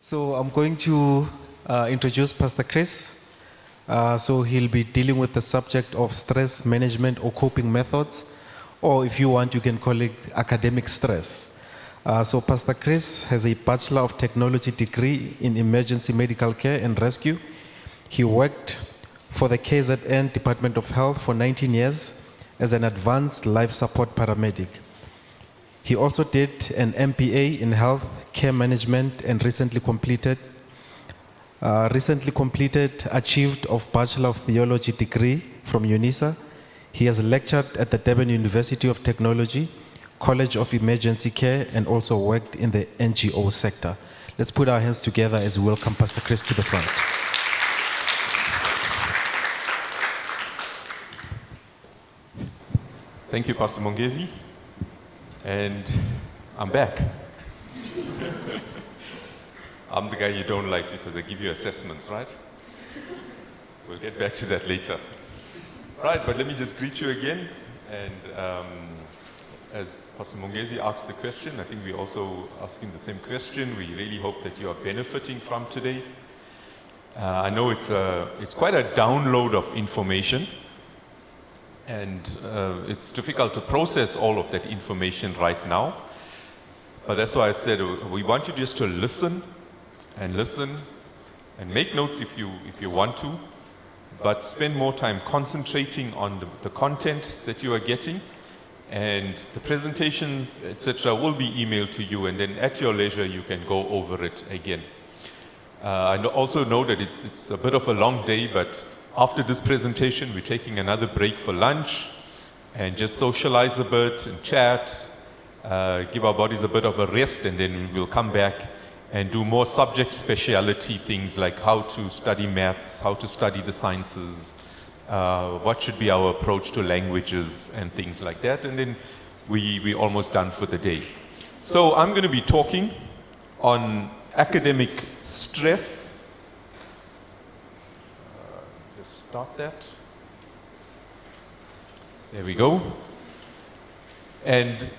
So I'm going to introduce Pastor Chris. So he'll be dealing with the subject of stress management or coping methods, or if you want, you can call it academic stress. So Pastor Chris has a Bachelor of Technology degree in Emergency Medical Care and Rescue. He worked for the KZN Department of Health for 19 years as an advanced life support paramedic. He also did an MBA in health care management and recently completed achieved of Bachelor of Theology degree from UNISA. He has lectured at the Durban University of Technology, College of Emergency Care, and also worked in the NGO sector. Let's put our hands together as we welcome Pastor Chris to the front. Thank you, Pastor Mongezi. And I'm back. I'm the guy you don't like because I give you assessments, right? We'll get back to that later. Right, but let me just greet you again. And as Pastor Mongezi asked the question, I think we're also asking the same question. We really hope that you are benefiting from today. I know it's quite a download of information. And it's difficult to process all of that information right now. But that's why I said we want you just to listen and make notes if you want to, but spend more time concentrating on the content that you are getting, and the presentations, etc., will be emailed to you, and then at your leisure you can go over it again. I also know that it's a bit of a long day, but after this presentation, we're taking another break for lunch and just socialize a bit and chat, give our bodies a bit of a rest, and then we'll come back and do more subject speciality things like how to study maths, how to study the sciences, what should be our approach to languages and things like that. And then we're almost done for the day. So I'm going to be talking on academic stress. Start that. There we go. And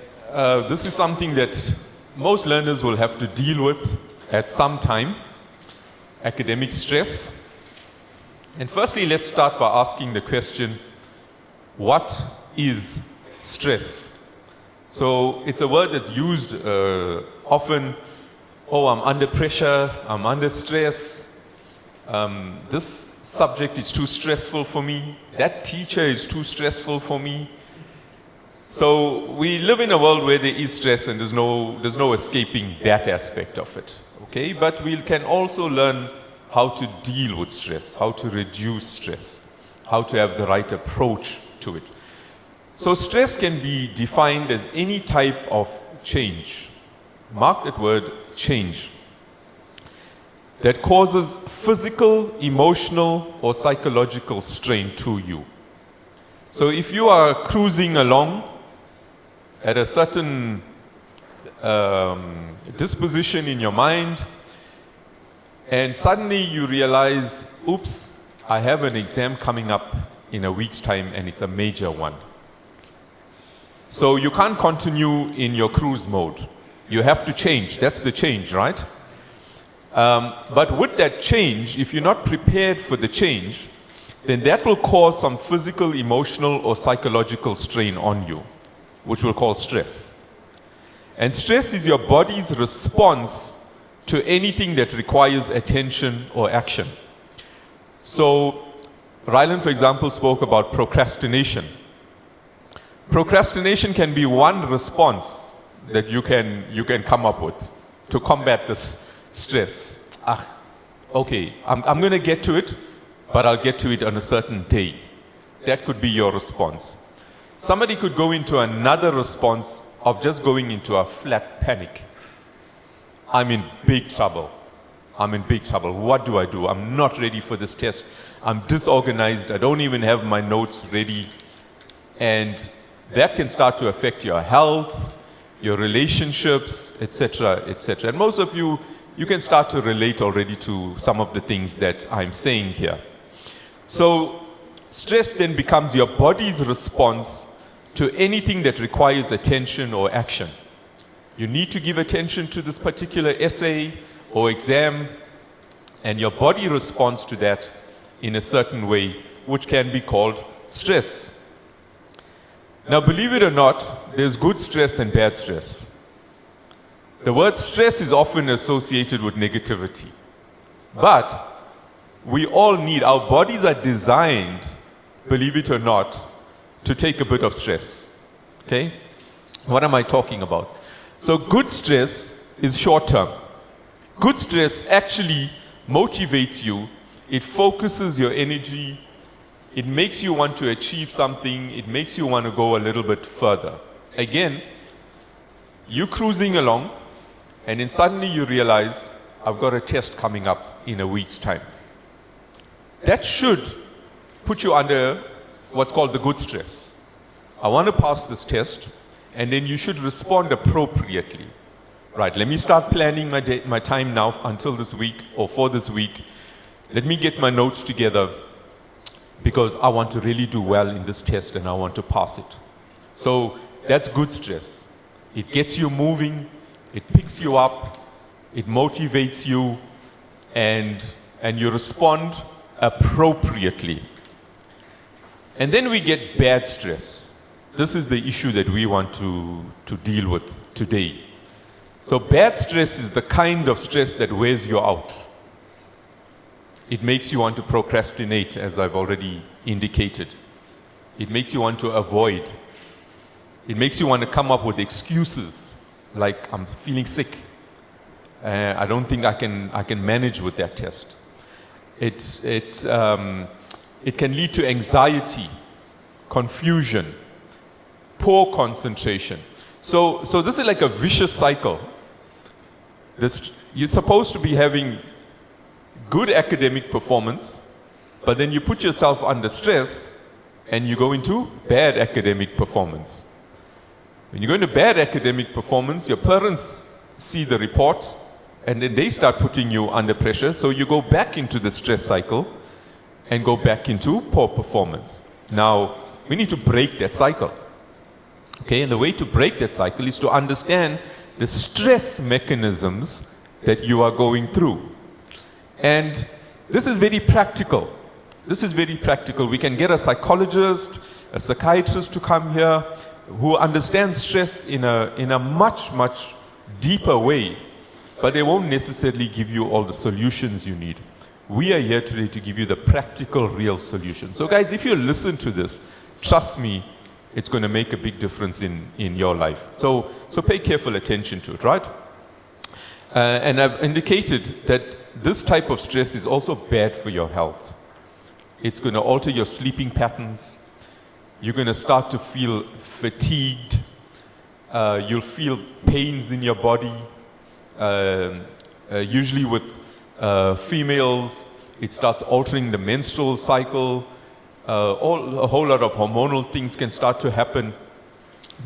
this is something that most learners will have to deal with at some time, academic stress. And firstly, let's start by asking the question, what is stress? So it's a word that's used often. Oh, I'm under pressure, I'm under stress. This subject is too stressful for me. That teacher is too stressful for me. So we live in a world where there is stress and there's no escaping that aspect of it. Okay, but we can also learn how to deal with stress, how to reduce stress, how to have the right approach to it. So stress can be defined as any type of change. Mark that word, change, that causes physical, emotional, or psychological strain to you. So if you are cruising along at a certain disposition in your mind, and suddenly you realize, oops, I have an exam coming up in a week's time and it's a major one. So you can't continue in your cruise mode. You have to change. That's the change, right? But with that change, if you're not prepared for the change, then that will cause some physical, emotional, or psychological strain on you, which we'll call stress. And stress is your body's response to anything that requires attention or action. So Ryland, for example, spoke about procrastination. Procrastination can be one response that you can come up with to combat this stress. Okay, I'm going to get to it, but I'll get to it on a certain day. That could be your response. Somebody could go into another response of just going into a flat panic. I'm in big trouble. What do I do? I'm not ready for this test. I'm disorganized. I don't even have my notes ready. And that can start to affect your health, your relationships, etc., etc. And most of you can start to relate already to some of the things that I'm saying here. So stress then becomes your body's response to anything that requires attention or action. You need to give attention to this particular essay, or exam, and your body responds to that in a certain way, which can be called stress. Now, believe it or not, there's good stress and bad stress. The word stress is often associated with negativity. But we all need, our bodies are designed, believe it or not, to take a bit of stress. Okay? What am I talking about? So good stress is short term. Good stress actually motivates you. It focuses your energy. It makes you want to achieve something. It makes you want to go a little bit further. Again, you're cruising along, and then suddenly you realize, I've got a test coming up in a week's time. That should put you under what's called the good stress. I want to pass this test, and then you should respond appropriately. Right, let me start planning my time now until this week or for this week. Let me get my notes together because I want to really do well in this test and I want to pass it. So that's good stress. It gets you moving, it picks you up, it motivates you, and you respond appropriately. And then we get bad stress. This is the issue that we want to deal with today. So bad stress is the kind of stress that wears you out. It makes you want to procrastinate, as I've already indicated. It makes you want to avoid. It makes you want to come up with excuses, like I'm feeling sick. I don't think I can manage with that test. It can lead to anxiety, confusion, poor concentration. So this is like a vicious cycle. You're supposed to be having good academic performance, but then you put yourself under stress and you go into bad academic performance. When you go into bad academic performance, your parents see the report and then they start putting you under pressure, so you go back into the stress cycle and go back into poor performance. Now, we need to break that cycle. Okay, and the way to break that cycle is to understand the stress mechanisms that you are going through. And this is very practical. This is very practical. We can get a psychologist, a psychiatrist to come here who understands stress in a much, much deeper way, but they won't necessarily give you all the solutions you need. We are here today to give you the practical, real solution. So guys, if you listen to this, trust me, it's going to make a big difference in your life. So pay careful attention to it, right? And I've indicated that this type of stress is also bad for your health. It's going to alter your sleeping patterns. You're going to start to feel fatigued. You'll feel pains in your body. Usually with females, it starts altering the menstrual cycle. A whole lot of hormonal things can start to happen.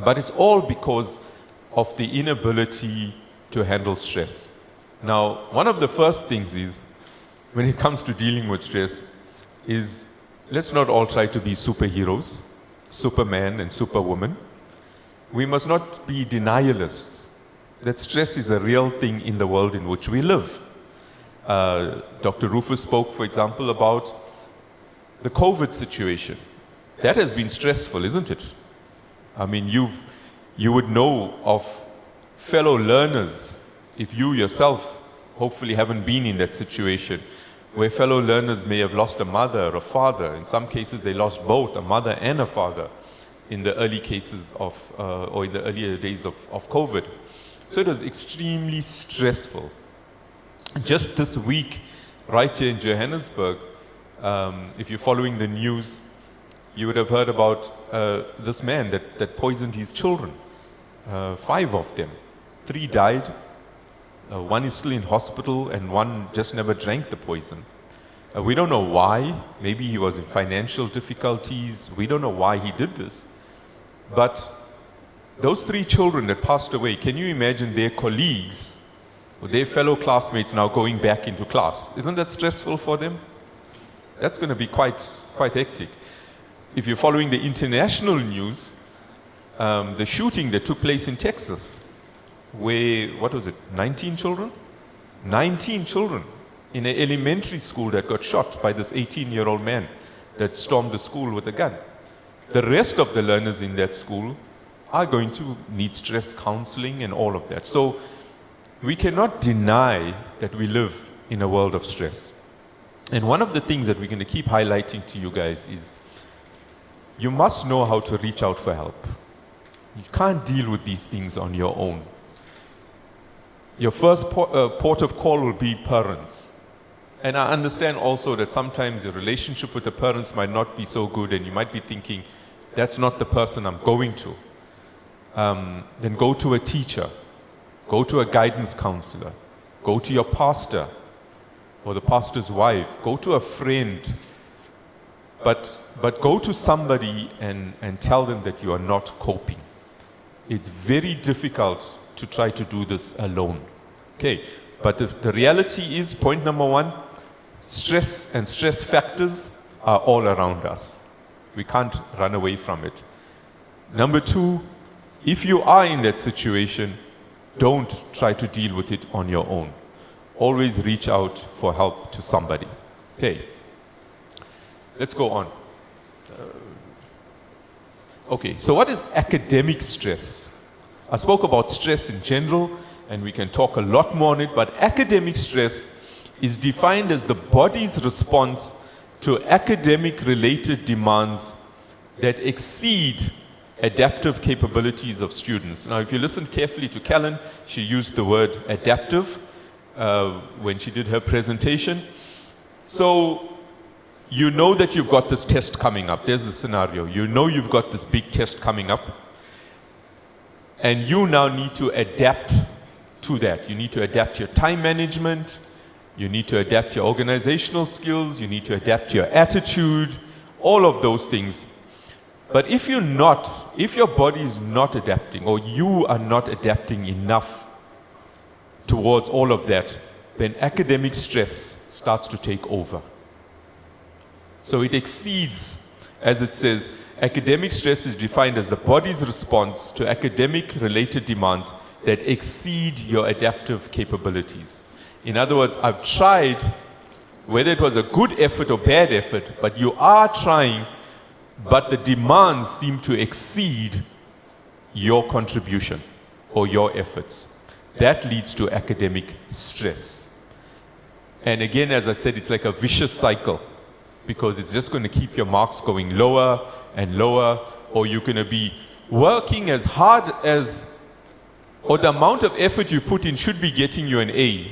But it's all because of the inability to handle stress. Now, one of the first things is, when it comes to dealing with stress, is let's not all try to be superheroes, Superman and Superwoman. We must not be denialists that stress is a real thing in the world in which we live. Dr. Rufus spoke, for example, about the COVID situation. That has been stressful, isn't it? I mean, you would know of fellow learners, if you yourself hopefully haven't been in that situation, where fellow learners may have lost a mother or a father. In some cases, they lost both, a mother and a father, in the early cases of, or in the earlier days of COVID. So it was extremely stressful. Just this week, right here in Johannesburg, if you're following the news, you would have heard about this man that poisoned his children. 5 of them. 3 died. 1 is still in hospital and 1 just never drank the poison. We don't know why. Maybe he was in financial difficulties. We don't know why he did this. But those 3 children that passed away, can you imagine their colleagues, or their fellow classmates now going back into class? Isn't that stressful for them? That's going to be quite hectic. If you're following the international news, the shooting that took place in Texas, where, 19 children 19 children in an elementary school that got shot by this 18-year-old man that stormed the school with a gun. The rest of the learners in that school are going to need stress counseling and all of that. So we cannot deny that we live in a world of stress. And one of the things that we're going to keep highlighting to you guys is you must know how to reach out for help. You can't deal with these things on your own. Your first port of call will be parents. And I understand also that sometimes your relationship with the parents might not be so good and you might be thinking, that's not the person I'm going to. Then go to a teacher, go to a guidance counselor, go to your pastor or the pastor's wife, go to a friend, but go to somebody and tell them that you are not coping. It's very difficult to try to do this alone. Okay, but the reality is, point number one, stress and stress factors are all around us. We can't run away from it. Number two, if you are in that situation, don't try to deal with it on your own. Always reach out for help to somebody. Okay, let's go on. Okay, so what is academic stress? I spoke about stress in general, and we can talk a lot more on it, but academic stress is defined as the body's response to academic-related demands that exceed adaptive capabilities of students. Now, if you listen carefully to Kellen, she used the word adaptive when she did her presentation. So, you know that you've got this test coming up. There's the scenario. You know you've got this big test coming up. And you now need to adapt to that. You need to adapt your time management. You need to adapt your organizational skills. You need to adapt your attitude. All of those things. But if your body is not adapting, or you are not adapting enough towards all of that, then academic stress starts to take over. So it exceeds, as it says, academic stress is defined as the body's response to academic-related demands that exceed your adaptive capabilities. In other words, I've tried, whether it was a good effort or bad effort, but you are trying, but the demands seem to exceed your contribution or your efforts. That leads to academic stress. And again, as I said, it's like a vicious cycle, because it's just going to keep your marks going lower and lower, or you're going to be working as hard as, or the amount of effort you put in should be getting you an A,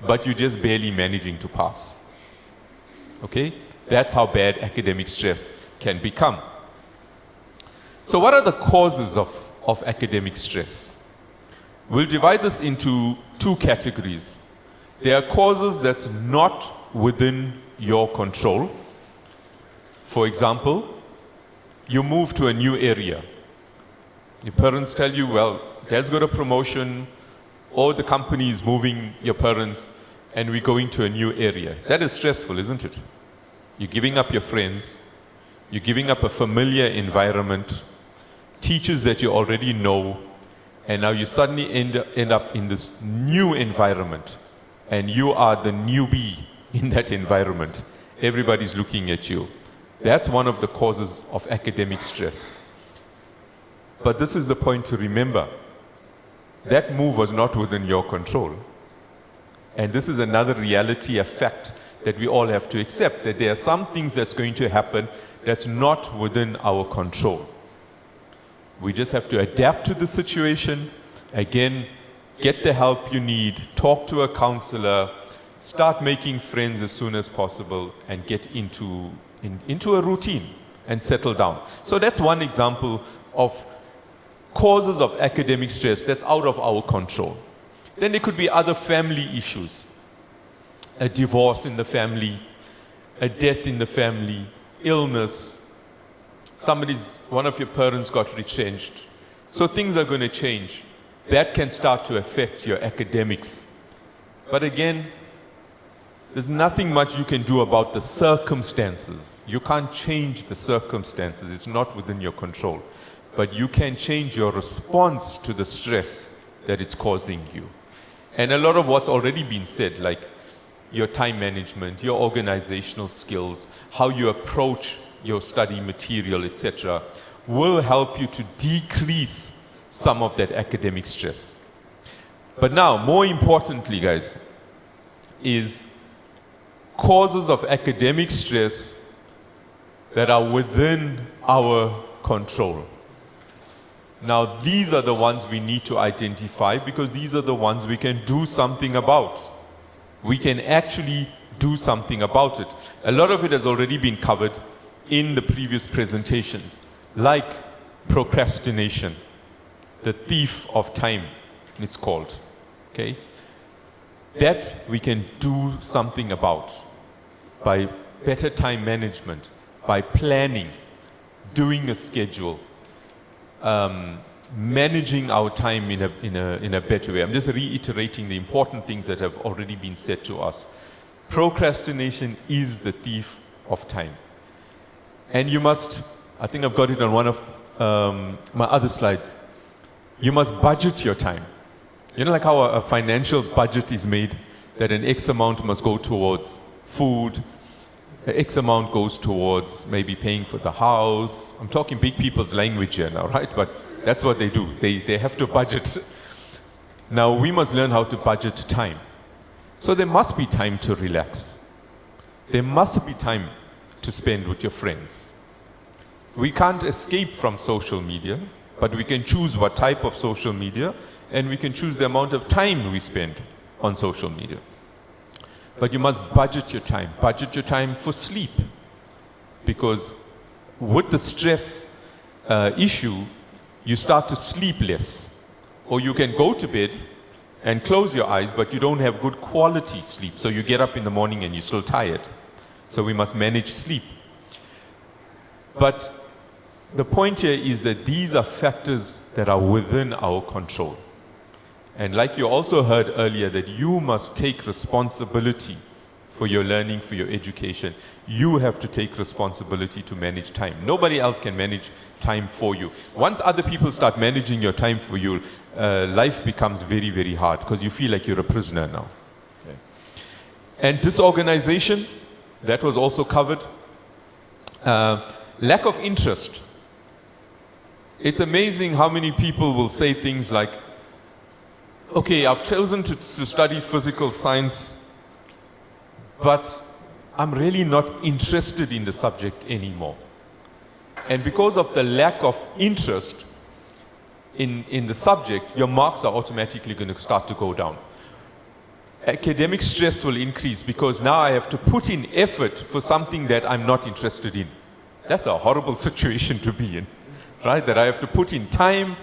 but you're just barely managing to pass. Okay? That's how bad academic stress can become. So what are the causes of academic stress? We'll divide this into two categories. There are causes that's not within your control. For example, you move to a new area. Your parents tell you, well, dad's got a promotion, or the company is moving your parents, and we're going to a new area. That is stressful, isn't it? You're giving up your friends, you're giving up a familiar environment, teachers that you already know, and now you suddenly end up in this new environment, and you are the newbie in that environment. Everybody's looking at you. That's one of the causes of academic stress. But this is the point to remember. That move was not within your control. And this is another reality, a fact that we all have to accept, that there are some things that's going to happen that's not within our control. We just have to adapt to the situation. Again, get the help you need, talk to a counselor, start making friends as soon as possible, and get into a routine and settle down. So that's one example of causes of academic stress that's out of our control. Then there could be other family issues. A divorce in the family, a death in the family, illness, one of your parents got retrenched. So things are going to change. That can start to affect your academics. But again, there's nothing much you can do about the circumstances. You can't change the circumstances. It's not within your control. But you can change your response to the stress that it's causing you. And a lot of what's already been said, like your time management, your organizational skills, how you approach your study material, etc., will help you to decrease some of that academic stress. But now, more importantly, guys, is causes of academic stress that are within our control. Now, these are the ones we need to identify because these are the ones we can do something about. We can actually do something about it. A lot of it has already been covered in the previous presentations, like procrastination, the thief of time, it's called. Okay? That we can do something about by better time management, by planning, doing a schedule, managing our time in a better way. I'm just reiterating the important things that have already been said to us. Procrastination is the thief of time. And you must, I think I've got it on one of my other slides, you must budget your time. You know, like how a financial budget is made, that an X amount must go towards food, X amount goes towards maybe paying for the house. I'm talking big people's language here now, right? But that's what they do. They have to budget. Now, we must learn how to budget time. So there must be time to relax. There must be time to spend with your friends. We can't escape from social media, but we can choose what type of social media, and we can choose the amount of time we spend on social media. But you must budget your time. Budget your time for sleep. Because with the stress issue, you start to sleep less. Or you can go to bed and close your eyes, but you don't have good quality sleep. So you get up in the morning and you're still tired. So we must manage sleep. But the point here is that these are factors that are within our control. And like you also heard earlier, that you must take responsibility for your learning, for your education. You have to take responsibility to manage time. Nobody else can manage time for you. Once other people start managing your time for you, life becomes very, very hard because you feel like you're a prisoner now. Okay. And disorganization, that was also covered. Lack of interest. It's amazing how many people will say things like, okay, I've chosen to study physical science, but I'm really not interested in the subject anymore. And because of the lack of interest in the subject, your marks are automatically going to start to go down. Academic stress will increase because now I have to put in effort for something that I'm not interested in. That's a horrible situation to be in, right? That I have to put in time,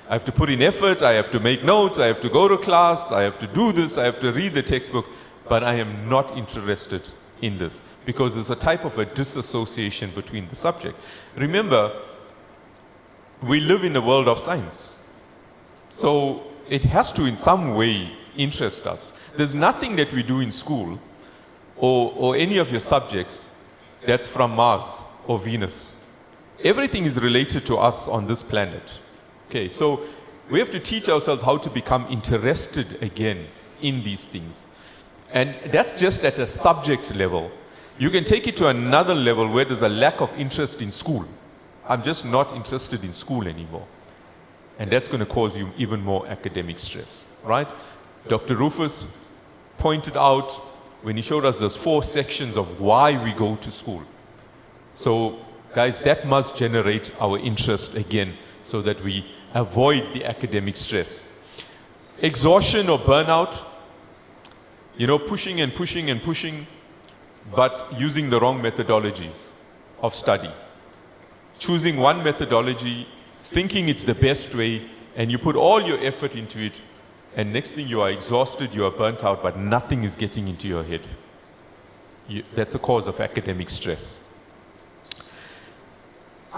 I have to put in effort, I have to make notes, I have to go to class, I have to do this, I have to read the textbook, but I am not interested in this because there's a type of a disassociation between the subject. Remember, we live in a world of science. So it has to in some way interest us. There's nothing that we do in school or any of your subjects that's from Mars or Venus. Everything is related to us on this planet. Okay, so we have to teach ourselves how to become interested again in these things. And that's just at a subject level. You can take it to another level where there's a lack of interest in school. I'm just not interested in school anymore. And that's going to cause you even more academic stress, right? Dr. Rufus pointed out when he showed us those 4 sections of why we go to school. So, guys, that must generate our interest again so that we avoid the academic stress. Exhaustion or burnout, pushing and pushing and pushing, but using the wrong methodologies of study. Choosing one methodology, thinking it's the best way, and you put all your effort into it, and next thing you are exhausted, you are burnt out, but nothing is getting into your head. That's a cause of academic stress.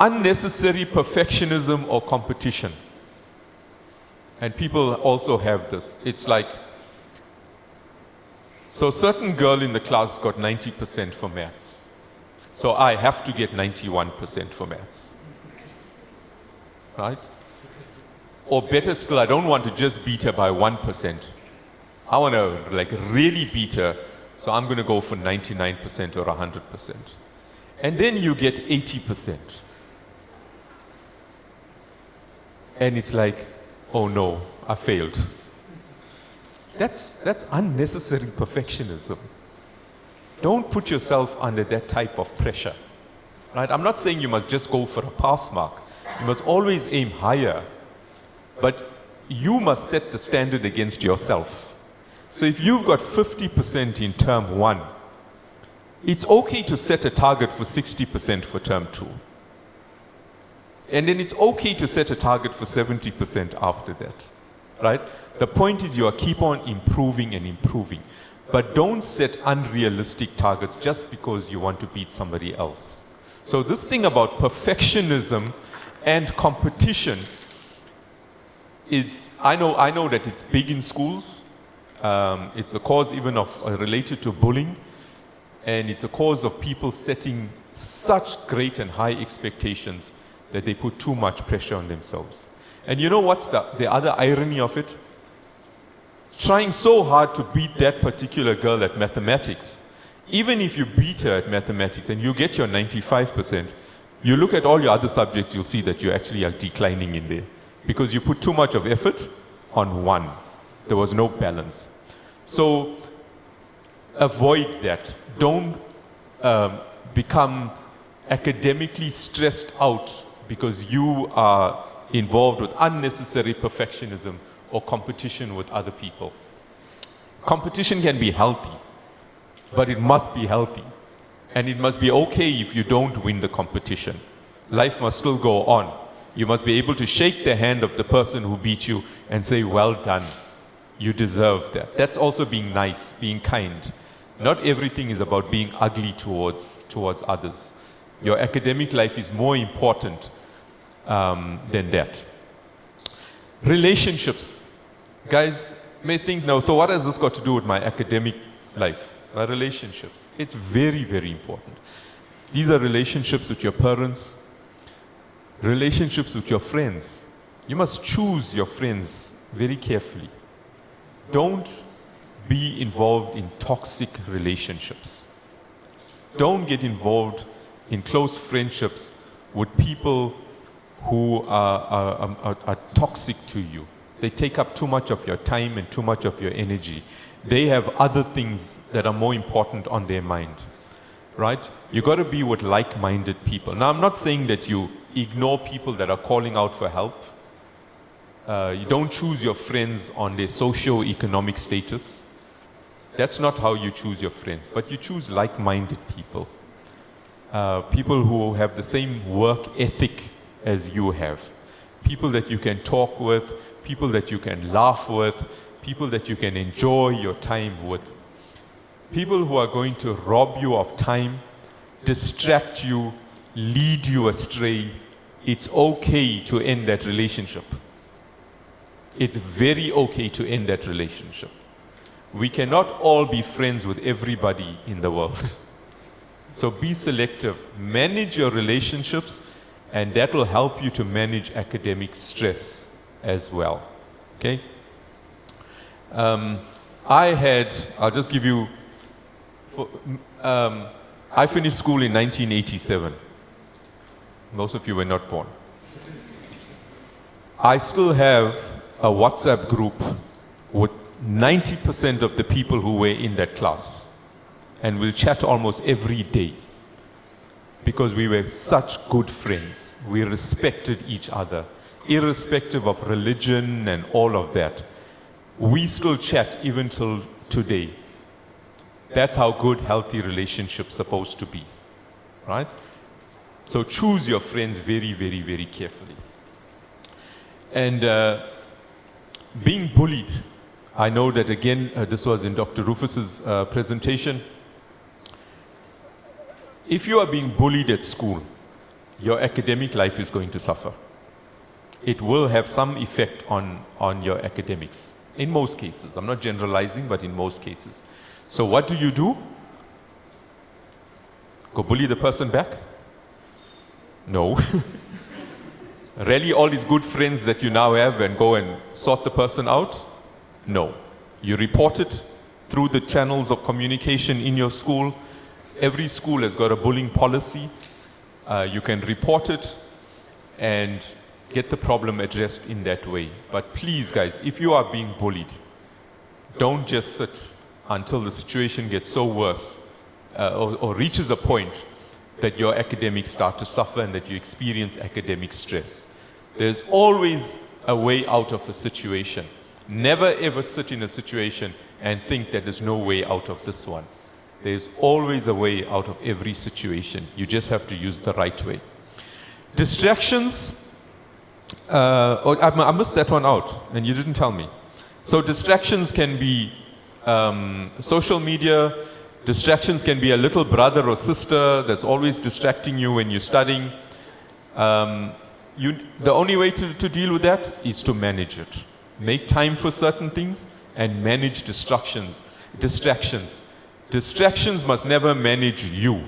Unnecessary perfectionism or competition. And people also have this. It's like, so certain girl in the class got 90% for maths. So I have to get 91% for maths. Right? Or better still, I don't want to just beat her by 1%. I want to like really beat her, so I'm going to go for 99% or 100%. And then you get 80%. And it's like, oh no, I failed. That's unnecessary perfectionism. Don't put yourself under that type of pressure. Right? I'm not saying you must just go for a pass mark. You must always aim higher. But you must set the standard against yourself. So if you've got 50% in term 1, it's okay to set a target for 60% for term 2. And then it's okay to set a target for 70% after that. Right? The point is you are keep on improving and improving. But don't set unrealistic targets just because you want to beat somebody else. So this thing about perfectionism and competition is, I know that it's big in schools. It's a cause even of related to bullying. And it's a cause of people setting such great and high expectations that they put too much pressure on themselves. And you know what's the other irony of it? Trying so hard to beat that particular girl at mathematics. Even if you beat her at mathematics and you get your 95%, you look at all your other subjects, you'll see that you actually are declining in there. Because you put too much of effort on one. There was no balance. So avoid that. Don't become academically stressed out because you are involved with unnecessary perfectionism or competition with other people. Competition can be healthy, but it must be healthy. And it must be okay if you don't win the competition. Life must still go on. You must be able to shake the hand of the person who beat you and say, well done. You deserve that. That's also being nice, being kind. Not everything is about being ugly towards others. Your academic life is more important than that. Relationships. Guys may think now, so what has this got to do with my academic life? My relationships. It's very, very important. These are relationships with your parents, relationships with your friends. You must choose your friends very carefully. Don't be involved in toxic relationships. Don't get involved in close friendships with people who are toxic to you. They take up too much of your time and too much of your energy. They have other things that are more important on their mind, right? You got to be with like-minded people. Now, I'm not saying that you ignore people that are calling out for help. You don't choose your friends on their socio-economic status. That's not how you choose your friends, but you choose like-minded people. People who have the same work ethic as you have. People that you can talk with, people that you can laugh with, people that you can enjoy your time with. People who are going to rob you of time, distract you, lead you astray. It's okay to end that relationship. It's very okay to end that relationship. We cannot all be friends with everybody in the world. So be selective. Manage your relationships, and that will help you to manage academic stress as well. Okay? I'll just give you, I finished school in 1987. Most of you were not born. I still have a WhatsApp group with 90% of the people who were in that class. And we'll chat almost every day. Because we were such good friends. We respected each other, irrespective of religion and all of that. We still chat even till today. That's how good, healthy relationships are supposed to be, right? So choose your friends very, very, very carefully. And being bullied, I know that again, this was in Dr. Rufus's presentation. If you are being bullied at school, your academic life is going to suffer. It will have some effect on your academics. In most cases. I'm not generalizing, but in most cases. So what do? Go bully the person back? No. Rally all these good friends that you now have and go and sort the person out? No. You report it through the channels of communication in your school. Every school has got a bullying policy. You can report it and get the problem addressed in that way. But please, guys, if you are being bullied, don't just sit until the situation gets so worse or reaches a point that your academics start to suffer and that you experience academic stress. There's always a way out of a situation. Never ever sit in a situation and think that there's no way out of this one. There's always a way out of every situation. You just have to use the right way. Distractions. I missed that one out, and you didn't tell me. So distractions can be social media. Distractions can be a little brother or sister that's always distracting you when you're studying. The only way to deal with that is to manage it. Make time for certain things and manage distractions. Distractions must never manage you.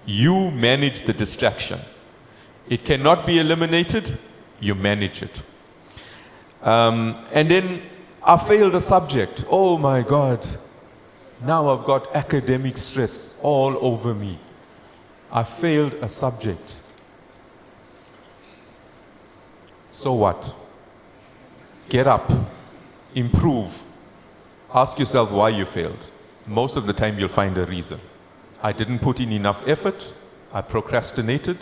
You manage the distraction. It cannot be eliminated, you manage it. And then I failed a subject. Oh my God. Now I've got academic stress all over me. I failed a subject. So what? Get up, improve. Ask yourself why you failed. Most of the time you'll find a reason. I didn't put in enough effort. I procrastinated.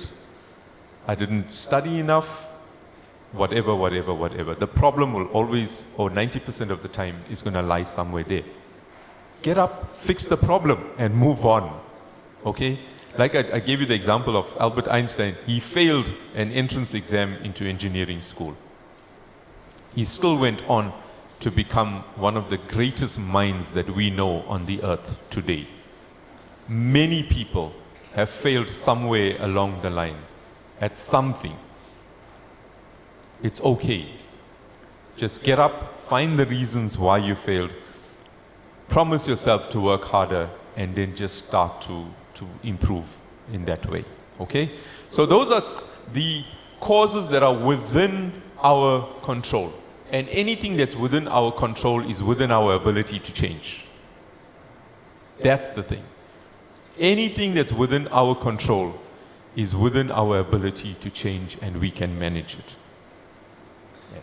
I didn't study enough. Whatever. The problem will always, or 90% of the time, is going to lie somewhere there. Get up, fix the problem, and move on. Okay? Like I gave you the example of Albert Einstein. He failed an entrance exam into engineering school. He still went on to become one of the greatest minds that we know on the earth today. Many people have failed somewhere along the line at something. It's okay. Just get up, find the reasons why you failed, promise yourself to work harder, and then just start to improve in that way. Okay? So those are the causes that are within our control. And anything that's within our control is within our ability to change. That's the thing. Anything that's within our control is within our ability to change, and we can manage it. Yeah.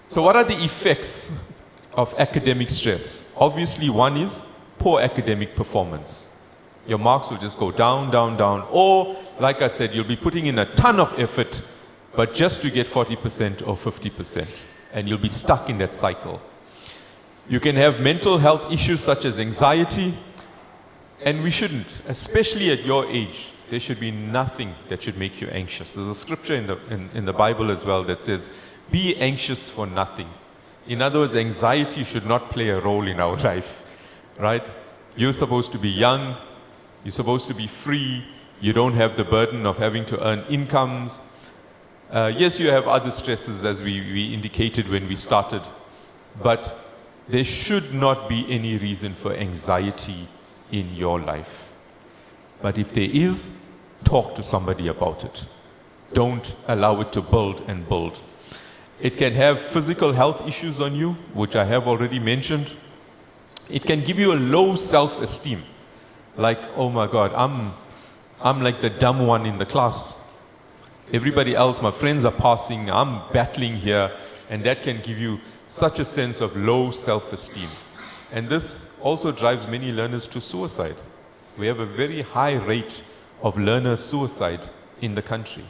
So what are the effects of academic stress? Obviously, one is poor academic performance. Your marks will just go down, down, down. Or, like I said, you'll be putting in a ton of effort, but just to get 40% or 50%. And you'll be stuck in that cycle. You can have mental health issues such as anxiety, and we shouldn't, especially at your age. There should be nothing that should make you anxious. There's a scripture in the Bible as well that says, be anxious for nothing. In other words, anxiety should not play a role in our life, right? You're supposed to be young, you're supposed to be free, you don't have the burden of having to earn incomes. Yes, you have other stresses as we indicated when we started, but there should not be any reason for anxiety in your life. But if there is, talk to somebody about it. Don't allow it to build and build. It can have physical health issues on you, which I have already mentioned. It can give you a low self-esteem. Like, oh my God, I'm like the dumb one in the class. Everybody else, my friends are passing, I'm battling here, and that can give you such a sense of low self-esteem. And this also drives many learners to suicide. We have a very high rate of learner suicide in the country.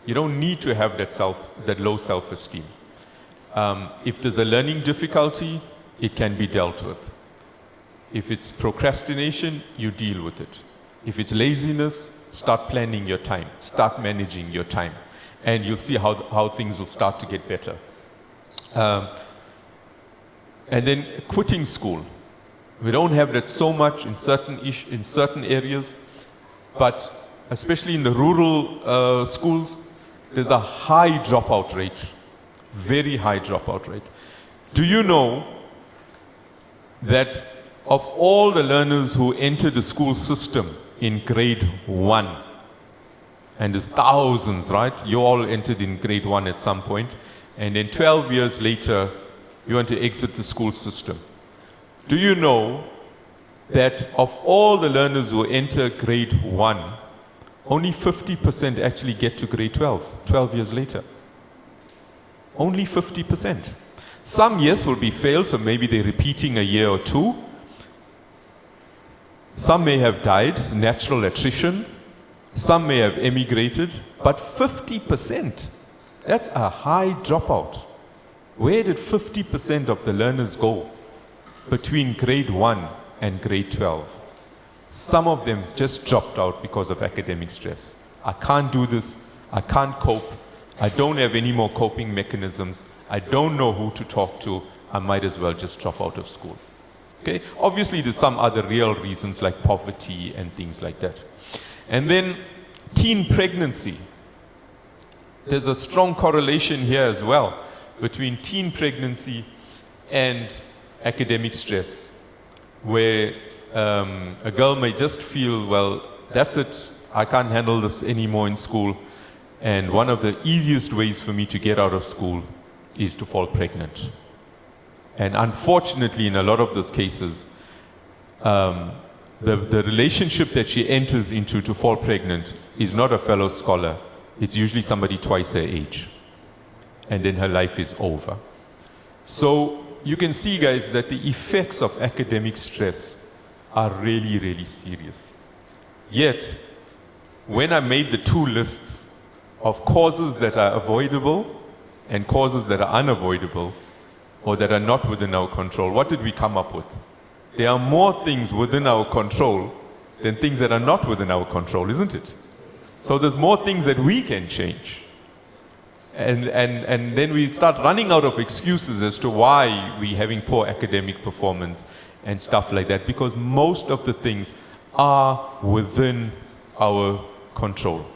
You don't need to have that low self-esteem. If there's a learning difficulty, it can be dealt with. If it's procrastination, you deal with it. If it's laziness, start planning your time. Start managing your time. And you'll see how things will start to get better. And then quitting school. We don't have that so much in certain areas, but especially in the rural schools, there's a high dropout rate, very high dropout rate. Do you know that of all the learners who enter the school system in grade 1, and there's thousands, right? You all entered in grade 1 at some point, and then 12 years later, you want to exit the school system. Do you know that of all the learners who enter grade 1, only 50% actually get to grade 12 years later? Only 50%. Some, yes, will be failed, so maybe they're repeating a year or two. Some may have died, natural attrition. Some may have emigrated, but 50%, that's a high dropout. Where did 50% of the learners go between grade 1 and grade 12? Some of them just dropped out because of academic stress. I can't do this, I can't cope, I don't have any more coping mechanisms, I don't know who to talk to, I might as well just drop out of school. Okay? Obviously there's some other real reasons like poverty and things like that. And then teen pregnancy. There's a strong correlation here as well between teen pregnancy and academic stress, where a girl may just feel, well, that's it, I can't handle this anymore in school, and one of the easiest ways for me to get out of school is to fall pregnant. And unfortunately, in a lot of those cases, the relationship that she enters into to fall pregnant is not a fellow scholar. It's usually somebody twice her age. And then her life is over. So you can see, guys, that the effects of academic stress are really, really serious. Yet, when I made the two lists of causes that are avoidable and causes that are unavoidable, or that are not within our control, what did we come up with? There are more things within our control than things that are not within our control, isn't it? So there's more things that we can change. And then we start running out of excuses as to why we're having poor academic performance and stuff like that, because most of the things are within our control.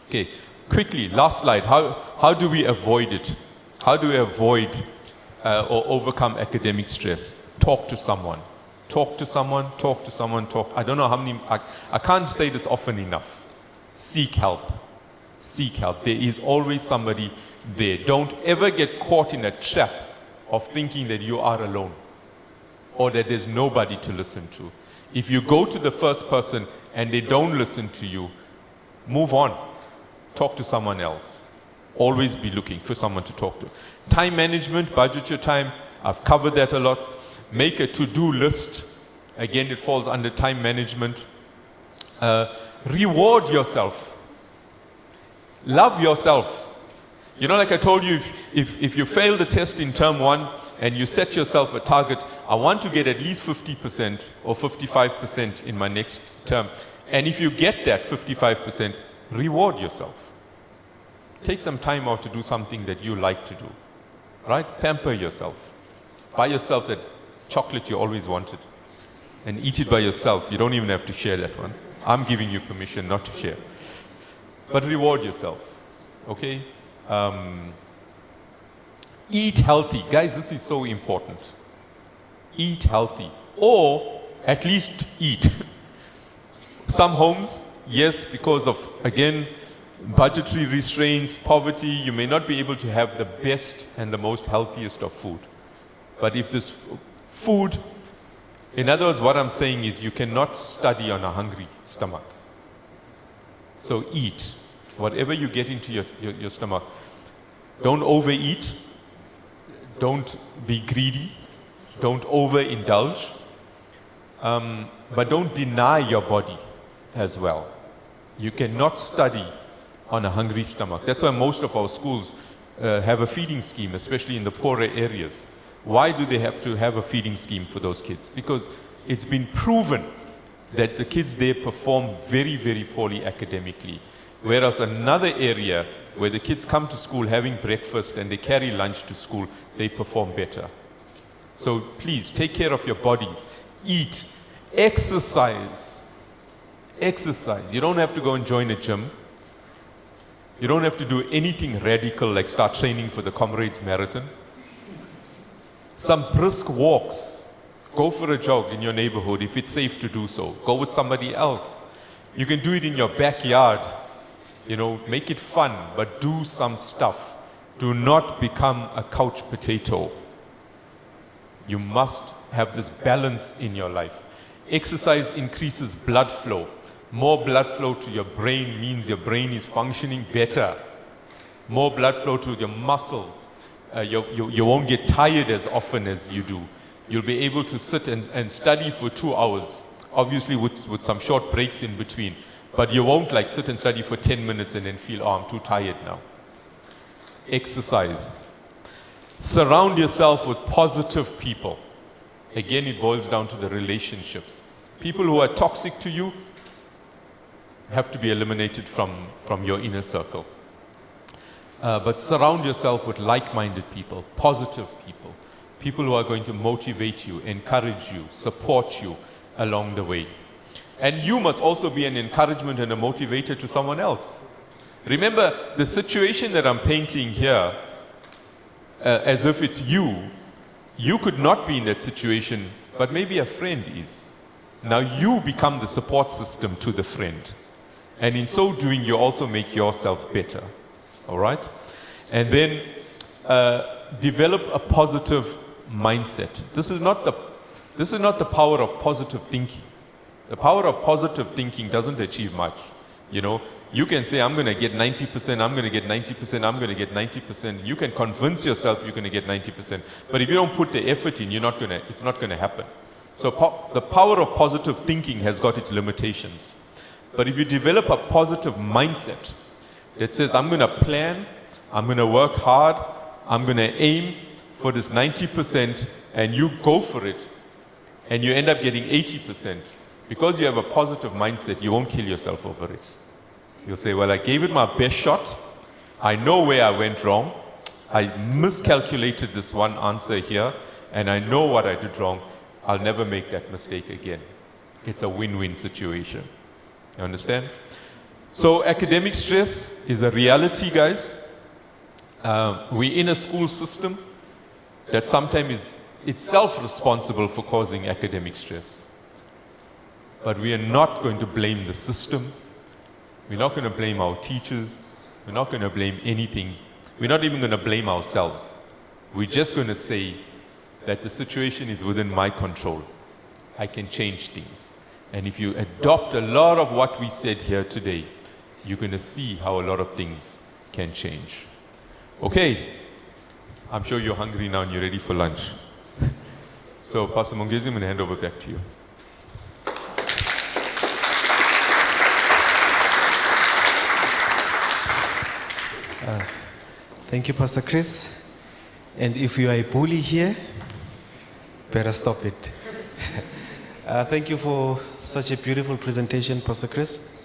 Okay, quickly, last slide. How do we avoid it? How do we avoid or overcome academic stress? Talk to someone. Talk to someone, talk to someone, talk. I don't know how many, I can't say this often enough. Seek help. Seek help. There is always somebody there. Don't ever get caught in a trap of thinking that you are alone or that there's nobody to listen to. If you go to the first person and they don't listen to you, move on. Talk to someone else. Always be looking for someone to talk to. Time management, budget your time. I've covered that a lot. Make a to-do list. Again, it falls under time management. Reward yourself. Love yourself. You know, like I told you, if you fail the test in term 1 and you set yourself a target, I want to get at least 50% or 55% in my next term. And if you get that 55%, reward yourself. Take some time out to do something that you like to do. Right? Pamper yourself. Buy yourself that chocolate you always wanted. And eat it by yourself. You don't even have to share that one. I'm giving you permission not to share. But reward yourself. Okay? Eat healthy. Guys, this is so important. Eat healthy. Or at least eat. Some homes, yes, because of, again, budgetary restraints, poverty, you may not be able to have the best and the most healthiest of food. But if this food, in other words, what I'm saying is you cannot study on a hungry stomach. So eat. Whatever you get into your stomach. Don't overeat. Don't be greedy. Don't overindulge. But don't deny your body as well. You cannot study on a hungry stomach. That's why most of our schools have a feeding scheme, especially in the poorer areas. Why do they have to have a feeding scheme for those kids? Because it's been proven that the kids there perform very, very poorly academically. Whereas another area where the kids come to school having breakfast and they carry lunch to school, they perform better. So please, take care of your bodies. Eat. Exercise. Exercise. You don't have to go and join a gym. You don't have to do anything radical like start training for the Comrades Marathon. Some brisk walks. Go for a jog in your neighborhood if it's safe to do so. Go with somebody else. You can do it in your backyard. You know, make it fun, but do some stuff. Do not become a couch potato. You must have this balance in your life. Exercise increases blood flow. More blood flow to your brain means your brain is functioning better. More blood flow to your muscles. You won't get tired as often as you do. You'll be able to sit and study for 2 hours, obviously with some short breaks in between. But you won't like sit and study for 10 minutes and then feel, oh, I'm too tired now. Exercise. Surround yourself with positive people. Again, it boils down to the relationships. People who are toxic to you have to be eliminated from your inner circle. But surround yourself with like-minded people, positive people, people who are going to motivate you, encourage you, support you along the way. And you must also be an encouragement and a motivator to someone else. Remember, the situation that I'm painting here, as if it's you could not be in that situation, but maybe a friend is. Now you become the support system to the friend. And in so doing, you also make yourself better. All right? And then develop a positive mindset. This is not the power of positive thinking. The power of positive thinking doesn't achieve much. You know, you can say, I'm going to get 90%, I'm going to get 90%, I'm going to get 90%. You can convince yourself you're going to get 90%. But if you don't put the effort in, it's not going to happen. So the power of positive thinking has got its limitations. But if you develop a positive mindset that says, I'm going to plan, I'm going to work hard, I'm going to aim for this 90%, and you go for it, and you end up getting 80%, because you have a positive mindset, you won't kill yourself over it. You'll say, well, I gave it my best shot. I know where I went wrong. I miscalculated this one answer here, and I know what I did wrong. I'll never make that mistake again. It's a win-win situation. You understand? So academic stress is a reality, guys. We're in a school system that sometimes is itself responsible for causing academic stress. But we are not going to blame the system. We're not going to blame our teachers. We're not going to blame anything. We're not even going to blame ourselves. We're just going to say that the situation is within my control. I can change things. And if you adopt a lot of what we said here today, you're going to see how a lot of things can change. Okay, I'm sure you're hungry now and you're ready for lunch. So, Pastor Mongezi, I'm going to hand over back to you. Thank you, Pastor Chris. And if you are a bully here, better stop it. Thank you for such a beautiful presentation, Pastor Chris.